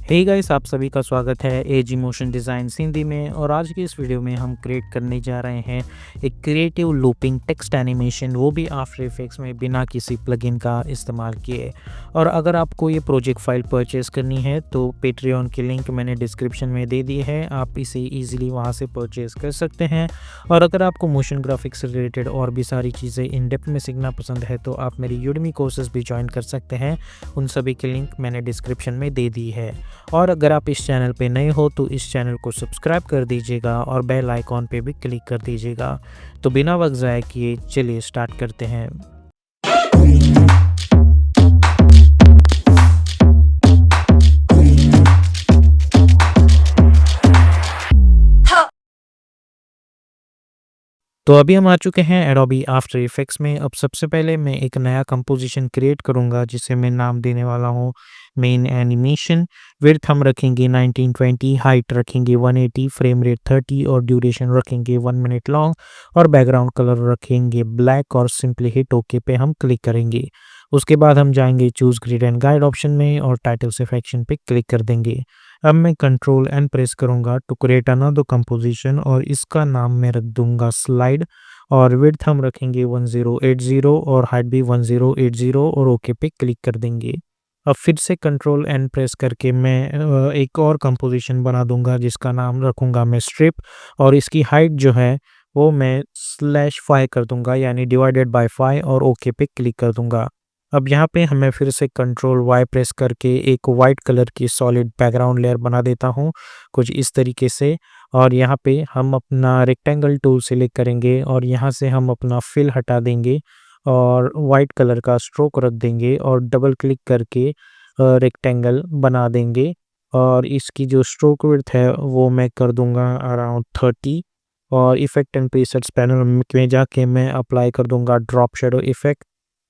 Hey guys, आप सभी का स्वागत है एजी मोशन डिज़ाइन हिंदी में। और आज की इस वीडियो में हम क्रिएट करने जा रहे हैं एक क्रिएटिव लूपिंग टेक्स्ट एनिमेशन, वो भी आफ्टर इफेक्ट्स में बिना किसी प्लगइन का इस्तेमाल किए। और अगर आपको ये प्रोजेक्ट फाइल परचेज़ करनी है तो पेट्रियन की लिंक मैंने डिस्क्रिप्शन में दे दी है, आप इसे ईजिली वहाँ से परचेज़ कर सकते हैं। और अगर आपको मोशन ग्राफिक्स से रिलेटेड और भी सारी चीज़ें इन डेप्थ में सीखना पसंद है तो आप मेरी यूडमी कोर्सेज भी ज्वाइन कर सकते हैं, उन सभी की लिंक मैंने डिस्क्रिप्शन में दे दी है। और अगर आप इस चैनल पे नए हो तो इस चैनल को सब्सक्राइब कर दीजिएगा और बेल आइकॉन पे भी क्लिक कर दीजिएगा। तो बिना वक्त ज़ाया किए चलिए स्टार्ट करते हैं। तो अभी हम आ चुके हैं एडोबी आफ्टर इफेक्ट्स में। अब सबसे पहले मैं एक नया कंपोजिशन क्रिएट करूंगा जिसे मैं नाम देने वाला हूं मेन एनिमेशन। विड्थ हम रखेंगे 1920, हाइट रखेंगे 180, फ्रेम रेट 30 और ड्यूरेशन रखेंगे 1 मिनट लॉन्ग। और बैकग्राउंड कलर रखेंगे ब्लैक और सिंपली हिट ओके पे हम क्लिक करेंगे। उसके बाद हम जाएंगे choose grid and guide option में और टाइटल सेलेक्शन पे क्लिक कर देंगे। अब मैं कंट्रोल एंड प्रेस करूंगा टू क्रिएट अनदर कंपोजिशन और इसका नाम मैं रख दूंगा स्लाइड। और विड्थ हम रखेंगे 1080 और हाइट भी 1080 और ओके पे क्लिक कर देंगे। अब फिर से कंट्रोल एंड प्रेस करके मैं एक और कंपोजिशन बना दूंगा जिसका नाम रखूंगा मैं स्ट्रिप। और इसकी हाइट जो है वो मैं /5 कर दूंगा, यानी डिवाइडेड बाय 5, और ओके पे क्लिक कर दूंगा। अब यहाँ पे हमें फिर से कंट्रोल वाई प्रेस करके एक वाइट कलर की सॉलिड बैकग्राउंड लेयर बना देता हूँ कुछ इस तरीके से। और यहाँ पे हम अपना रेक्टेंगल टूल सेलेक्ट करेंगे और यहाँ से हम अपना फिल हटा देंगे और वाइट कलर का स्ट्रोक रख देंगे और डबल क्लिक करके रेक्टेंगल बना देंगे। और इसकी जो स्ट्रोक विड्थ है वो मैं कर दूंगा अराउंड 30। और इफेक्ट एंड प्रीसेट्स पैनल में जाके मैं अप्लाई कर दूंगा ड्रॉप शेडो इफेक्ट।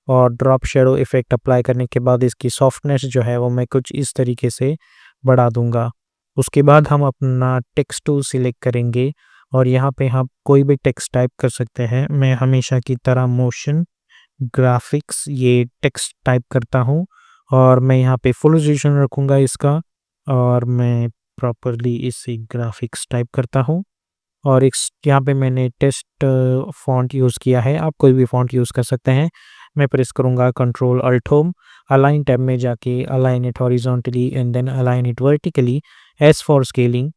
और ड्रॉप शेडो इफेक्ट अप्लाई करने के बाद इसकी सॉफ्टनेस जो है वो मैं कुछ इस तरीके से बढ़ा दूंगा। उसके बाद हम अपना टेक्स्ट टूल सिलेक्ट करेंगे और यहाँ पे हम कोई भी टेक्स्ट टाइप कर सकते हैं। मैं हमेशा की तरह मोशन ग्राफिक्स ये टेक्स्ट टाइप करता हूँ और मैं यहाँ पे फुल रेजोल्यूशन रखूँगा इसका। और मैं प्रॉपरली इसे ग्राफिक्स टाइप करता हूँ और इस यहाँ पे मैंने टेस्ट फ़ॉन्ट यूज़ किया है, आप कोई भी फ़ॉन्ट यूज़ कर सकते हैं। मैं प्रेस करूँगा control alt home, align tab में जाके align it horizontally and then align it vertically. As for scaling,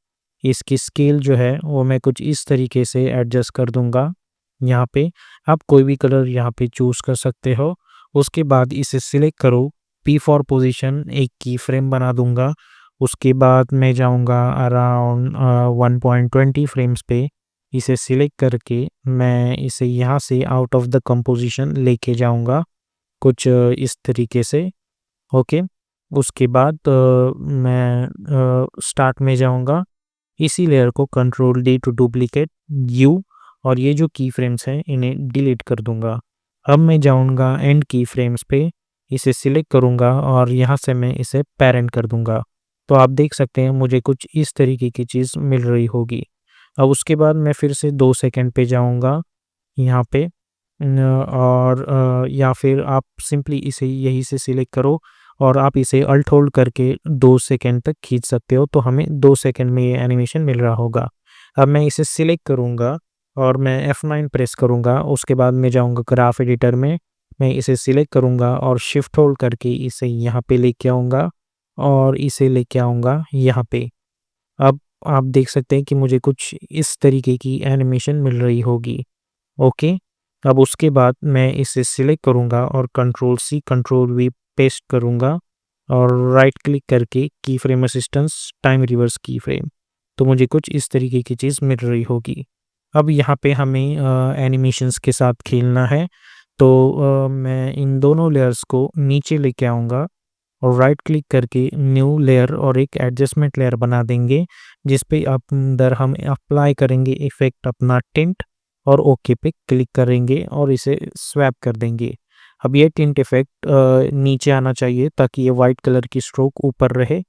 इसकी स्केल जो है वो मैं कुछ इस तरीके से एडजस्ट कर दूँगा। यहाँ पे आप कोई भी कलर यहाँ पे चूज़ कर सकते हो। उसके बाद इसे सिलेक्ट करो, पी फॉर पोजीशन एक की फ्रेम बना दूँगा। उसके बाद मैं जाऊँगा अराउंड 1.20 फ्रेम्स पे। इसे सिलेक्ट करके मैं इसे यहाँ से आउट ऑफ द कंपोजिशन लेके जाऊँगा कुछ इस तरीके से। ओके, उसके बाद मैं स्टार्ट में जाऊँगा, इसी लेयर को control D to duplicate you, और ये जो की फ्रेम्स हैं इन्हें डिलीट कर दूंगा। अब मैं जाऊँगा एंड की फ्रेम्स पे, इसे सिलेक्ट करूँगा और यहाँ से मैं इसे पेरेंट कर दूंगा। तो आप देख सकते हैं मुझे कुछ इस तरीके की चीज़ मिल रही होगी। अब उसके बाद मैं फिर से 2 सेकंड पे जाऊँगा यहाँ पे और या फिर आप सिंपली इसे यहीं से सिलेक्ट करो और आप इसे अल्ट होल्ड करके 2 सेकंड तक खींच सकते हो, तो हमें 2 सेकंड में ये एनिमेशन मिल रहा होगा। अब मैं इसे सिलेक्ट करूँगा और मैं F9 प्रेस करूँगा। उसके बाद मैं जाऊँगा ग्राफ एडिटर में, मैं इसे सिलेक्ट करूँगा और शिफ्ट होल्ड करके इसे यहाँ पे लेके आऊँगा और इसे लेके आऊँगा यहाँ पे। अब आप देख सकते हैं कि मुझे कुछ इस तरीके की एनिमेशन मिल रही होगी। ओके, अब उसके बाद मैं इसे सिलेक्ट करूँगा और control C control V paste करूँगा और राइट क्लिक करके key frame assistance time reverse key frame, तो मुझे कुछ इस तरीके की चीज़ मिल रही होगी। अब यहाँ पे हमें एनिमेशंस के साथ खेलना है, तो मैं इन दोनों लेयर्स को नीचे लेके आऊँगा और राइट क्लिक करके न्यू लेयर और एक एडजस्टमेंट लेयर बना देंगे जिस पे अंदर हम अप्लाई करेंगे इफेक्ट अपना टिंट और ओके पे क्लिक करेंगे और इसे स्वैप कर देंगे। अब ये टिंट इफेक्ट नीचे आना चाहिए ताकि ये वाइट कलर की स्ट्रोक ऊपर रहे,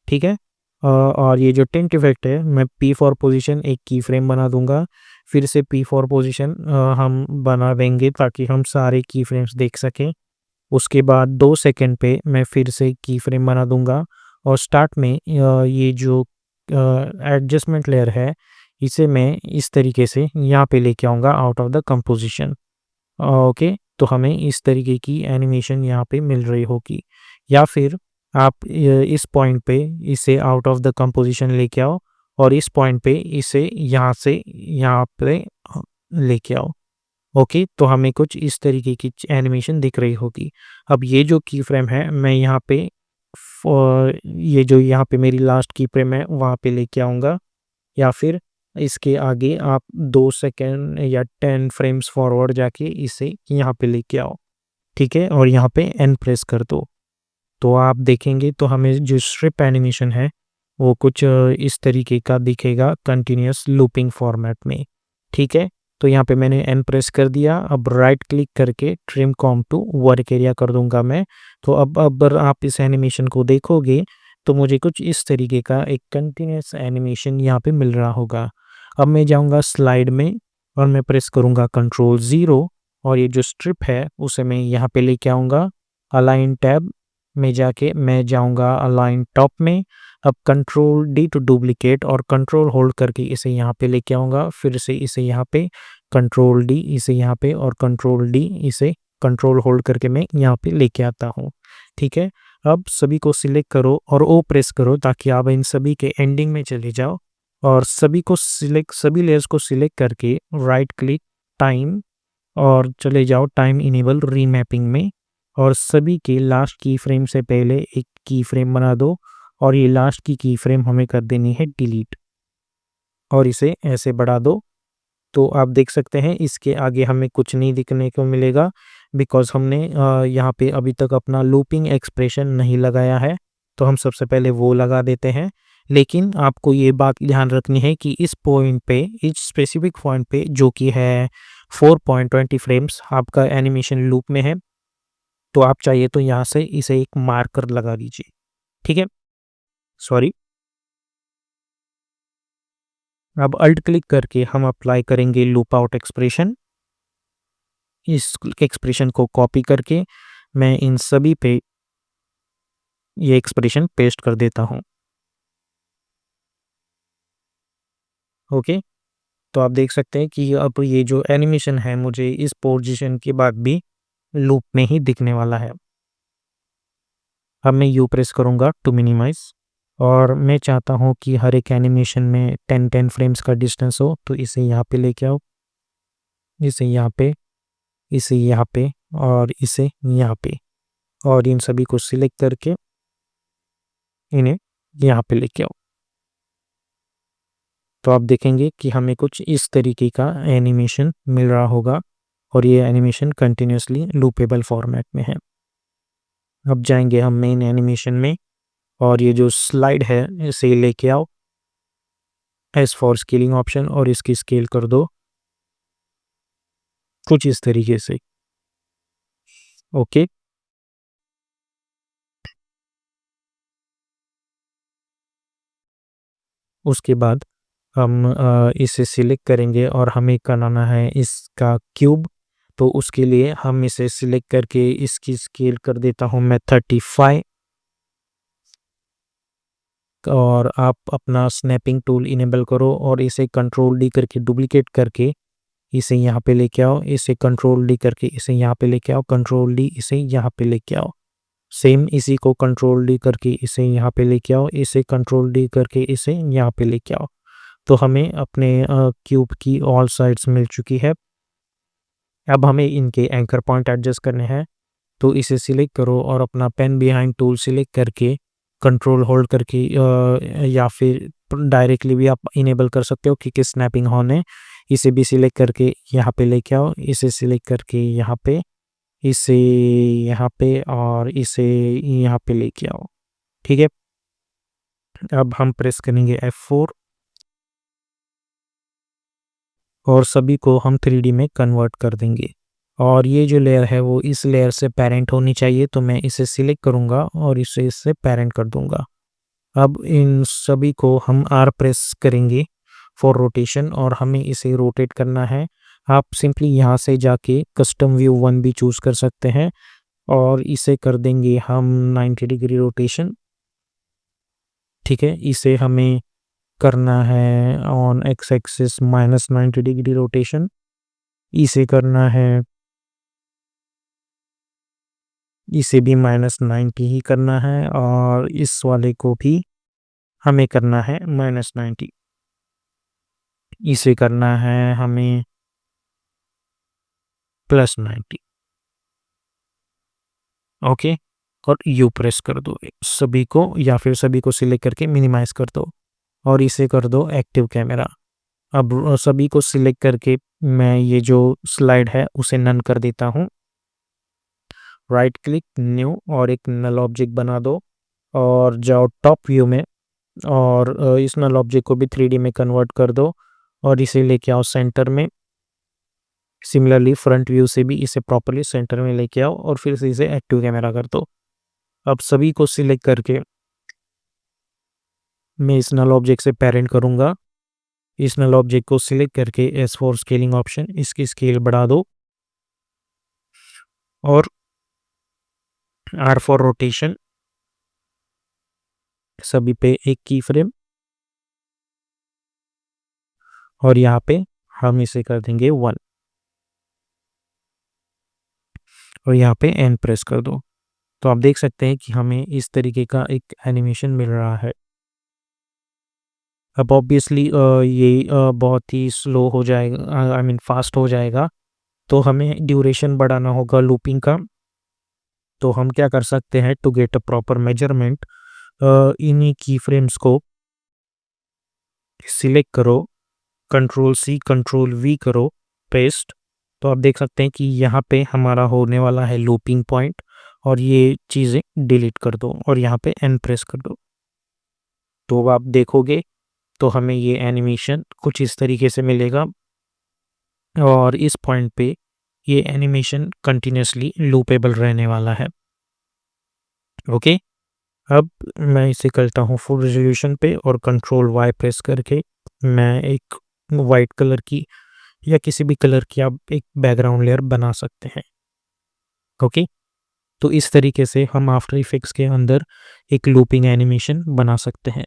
ठीक है। और ये जो टिंट इफेक्ट है मैं पी फॉर पोजीशन एक की फ्रेम बना दूंगा, फिर से पी फॉर पोजीशन हम बना देंगे ताकि हम सारे की फ्रेम्स देख सकें। उसके बाद 2 सेकंड पे मैं फिर से की फ्रेम बना दूंगा और स्टार्ट में ये जो एडजस्टमेंट लेयर है, इसे मैं इस तरीके से यहाँ पे लेके आऊँगा out of the composition. Okay, तो हमें इस तरीके की एनिमेशन यहाँ पे मिल रही होगी। या फिर आप इस पॉइंट पे इसे आउट ऑफ द कंपोज़िशन लेके आओ और इस पॉइंट पे इसे यहाँ से यहाँ पे लेके आओ। ओके, तो हमें कुछ इस तरीके की एनिमेशन दिख रही होगी। अब ये जो की फ्रेम है, मैं यहाँ पे ये जो यहाँ पे मेरी लास्ट की फ्रेम है वहाँ पे लेके आऊँगा, या फिर इसके आगे आप 2 सेकंड या 10 फ्रेम्स फॉरवर्ड जाके इसे यहाँ पे लेके आओ, ठीक है? और यहाँ पे एन प्रेस कर दो। तो आप देखेंगे तो हमें जो स्ट्रिप एनिमेशन है, वो कुछ इस तरीके का दिखेगा कंटिन्यूअस लूपिंग फॉर्मेट में, ठीक है? तो यहाँ पे मैंने एन प्रेस कर दिया, अब राइट क्लिक करके trim comp to work area कर दूँगा मैं। तो अब अगर आप इस एनिमेशन को देखोगे, तो मुझे कुछ इस तरीके का एक कंटिन्यूअस एनिमेशन यहाँ पे मिल रहा होगा। अब मैं जाऊँगा स्लाइड में और मैं प्रेस करूँगा कंट्रोल 0 और ये जो स्ट्रिप है, उसे मैं यहाँ पे लेके आऊँगा। अलाइन टैब में जाके मैं जाऊँगा अलाइन टॉप में। अब कंट्रोल डी टू डुप्लिकेट और कंट्रोल होल्ड करके इसे यहाँ पे लेके आऊँगा। फिर से इसे यहाँ पे कंट्रोल डी, इसे यहाँ पे और कंट्रोल डी, इसे कंट्रोल होल्ड करके मैं यहाँ पे लेके आता हूँ, ठीक है? अब सभी को सिलेक्ट करो और ओ प्रेस करो ताकि आप इन सभी के एंडिंग में चले जाओ और सभी लेयर्स को सिलेक्ट करके राइट क्लिक टाइम और चले जाओ टाइम इनेबल रीमैपिंग में और सभी के लास्ट की फ्रेम से पहले एक की फ्रेम बना दो और ये लास्ट की फ्रेम हमें कर देनी है डिलीट और इसे ऐसे बढ़ा दो। तो आप देख सकते हैं इसके आगे हमें कुछ नहीं दिखने को मिलेगा बिकॉज़ हमने यहाँ पे अभी तक अपना लूपिंग एक्सप्रेशन नहीं लगाया है, तो हम सबसे पहले वो लगा देते हैं। लेकिन आपको ये बात ध्यान रखनी है कि इस पॉइंट पे, इस स्पेसिफिक पॉइंट पे जो कि है 4.20 फ्रेम्स आपका एनिमेशन लूप में है, तो आप चाहिए तो यहाँ से इसे एक मार्कर लगा दीजिए, ठीक है? सॉरी। अब अल्ट क्लिक करके हम अप्लाई करेंगे लूप आउट एक्सप्रेशन। इस एक्सप्रेशन को कॉपी करके मैं इन सभी पे ये एक्सप्रेशन पेस्ट कर देता हूँ। ओके, तो आप देख सकते हैं कि अब ये जो एनिमेशन है मुझे इस पोजीशन के बाद भी लूप में ही दिखने वाला है। अब मैं यू प्रेस करूँगा टू मिनिमाइज़ और मैं चाहता हूँ कि हर एक एनिमेशन में 10-10 फ्रेम्स का डिस्टेंस हो, तो इसे यहाँ पे लेके आओ, इसे यहाँ पे, इसे यहाँ पे और इसे यहाँ पे और इन सभी को सिलेक्ट करके इन्हें यहाँ पे लेके आओ। तो आप देखेंगे कि हमें कुछ इस तरीके का एनिमेशन मिल रहा होगा और ये एनिमेशन कंटिन्यूअसली लूपेबल फॉर्मेट में है। अब जाएंगे हम मेन एनिमेशन में और ये जो स्लाइड है इसे लेके आओ, एस फॉर स्केलिंग ऑप्शन और इसकी स्केल कर दो कुछ इस तरीके से। ओके, उसके बाद हम इसे सिलेक्ट करेंगे और हमें बनाना है इसका क्यूब। तो उसके लिए हम इसे सिलेक्ट करके इसकी स्केल कर देता हूँ मैं 35 और आप अपना स्नैपिंग टूल इनेबल करो और इसे कंट्रोल डी करके डुप्लीकेट करके इसे यहाँ पे लेके आओ, इसे कंट्रोल डी करके इसे यहाँ पे लेके आओ, कंट्रोल डी इसे यहाँ पे लेके आओ। सेम इसी को कंट्रोल डी करके इसे यहाँ पे लेके आओ, इसे कंट्रोल डी करके इसे यहाँ पे लेके आओ। तो हमें अपने क्यूब की ऑल साइड्स मिल चुकी है। अब हमें इनके एंकर पॉइंट एडजस्ट करने हैं, तो इसे सिलेक्ट करो और अपना पेन बिहाइंड टूल सिलेक्ट करके कंट्रोल होल्ड करके या फिर डायरेक्टली भी आप इनेबल कर सकते हो क्योंकि स्नैपिंग ऑन है। इसे भी सिलेक्ट करके यहाँ पे लेके आओ, इसे सिलेक्ट करके यहाँ पे, इसे यहाँ पे और इसे यहाँ पे लेके आओ, ठीक है? अब हम प्रेस करेंगे F4 और सभी को हम 3D में कन्वर्ट कर देंगे और ये जो लेयर है वो इस लेयर से पेरेंट होनी चाहिए, तो मैं इसे सिलेक्ट करूँगा और इसे इससे पेरेंट कर दूँगा। अब इन सभी को हम R प्रेस करेंगे फॉर रोटेशन और हमें इसे रोटेट करना है। आप सिंपली यहाँ से जाके कस्टम व्यू 1 भी चूज़ कर सकते हैं और इसे कर देंगे हम 90 डिग्री रोटेशन। ठीक है? इसे हमें करना है on x axis -90 degree rotation, इसे करना है, इसे भी -90 ही करना है और इस वाले को भी हमें करना है -90, इसे करना है हमें +90। ओके? और यू प्रेस कर दो सभी को, या फिर सभी को सिलेक्ट करके मिनिमाइज़ कर दो और इसे कर दो एक्टिव कैमरा। अब सभी को सिलेक्ट करके मैं ये जो स्लाइड है उसे नन कर देता हूँ। राइट क्लिक, न्यू, और एक नल ऑब्जेक्ट बना दो और जाओ टॉप व्यू में और इस नल ऑब्जेक्ट को भी 3D में कन्वर्ट कर दो और इसे लेके आओ सेंटर में। सिमिलरली फ्रंट व्यू से भी इसे प्रॉपर्ली सेंटर में लेके आओ और फिर से इसे एक्टिव कैमरा कर दो। अब सभी को सिलेक्ट करके मैं इस नल ऑब्जेक्ट से पेरेंट करूँगा। इस नल ऑब्जेक्ट को सिलेक्ट करके S4 स्केलिंग ऑप्शन, इसकी स्केल बढ़ा दो और R फॉर रोटेशन, सभी पे एक की फ्रेम और यहाँ पे हम इसे कर देंगे 1 और यहाँ पे एन प्रेस कर दो। तो आप देख सकते हैं कि हमें इस तरीके का एक एनिमेशन मिल रहा है। अब ऑब्वियसली ये बहुत ही स्लो हो जाएगा, आई मीन फास्ट हो जाएगा, तो हमें ड्यूरेशन बढ़ाना होगा लूपिंग का। तो हम क्या कर सकते हैं, to get a proper measurement, इन्हीं की फ्रेम्स को सिलेक्ट करो, कंट्रोल सी कंट्रोल वी करो, पेस्ट। तो आप देख सकते हैं कि यहाँ पे हमारा होने वाला है लूपिंग पॉइंट और ये चीज़ें डिलीट कर दो और यहाँ पे एन प्रेस कर दो। तो आप देखोगे तो हमें ये एनिमेशन कुछ इस तरीके से मिलेगा और इस पॉइंट पे ये एनिमेशन कंटिन्यूअसली लूपेबल रहने वाला है। ओके? अब मैं इसे करता हूँ फुल रेज़ोल्यूशन पे और कंट्रोल वाई प्रेस करके मैं एक वाइट कलर की या किसी भी कलर की आप एक बैकग्राउंड लेयर बना सकते हैं। ओके? तो इस तरीके से हम आफ्टर इफेक्ट्स के अंदर एक लूपिंग एनिमेशन बना सकते हैं।